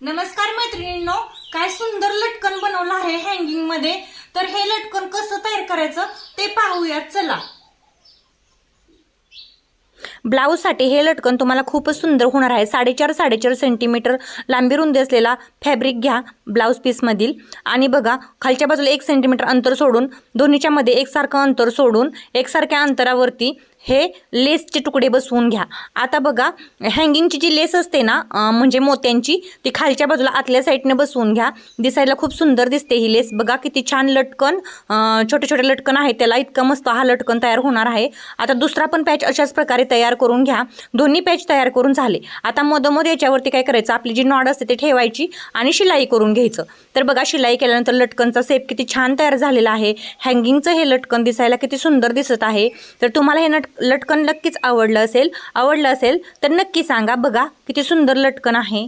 नमस्कार मैत्रिणींनो, काय सुंदर लटकन बनवलं आहे हँगिंग मध्ये। तर हे लटकन कसं तयार करायचं ते पाहूयात, चला। ब्लाउज साठी हे लटकन तुम्हाला खूपच सुंदर होणार आहे। 4.5 सेंटीमीटर लांबी रुंदी असलेला फॅब्रिक घ्या ब्लाउज पीस मधील, आणि बघा खालच्या बाजूला 1 सेंटीमीटर अंतर सोडून, दोन्हीच्या मध्ये एकसारखं अंतर सोडून एकसारख्या अंतरावरती हे लेसचे तुकडे बसवून घ्या। आता बघा हँगिंगची जी लेस असते ना, म्हणजे मोत्यांची, ती खालच्या बाजूला आतल्या साईडने बसवून घ्या। दिसायला खूप सुंदर दिसते ही लेस। बघा किती छान लटकन, छोटे छोटे लटकन आहे त्याला, इतका मस्त हा लटकन तयार होणार आहे। आता दुसरा पण पॅच अशाच प्रकारे तयार करून घ्या। दोन्ही पॅच तयार करून झाले। आता मधोमध याच्यावरती काय करायचं, आपली जी नॉड असते ते ठेवायची आणि शिलाई करून घ्यायचं। तर बघा शिलाई केल्यानंतर लटकनचा शेप किती छान तयार झालेला आहे। हँगिंगचं हे लटकन दिसायला किती सुंदर दिसत आहे। तर तुम्हाला हे लटकन नक्कीच आवडलं असेल तर नक्की सांगा। बघा किती सुंदर लटकन आहे।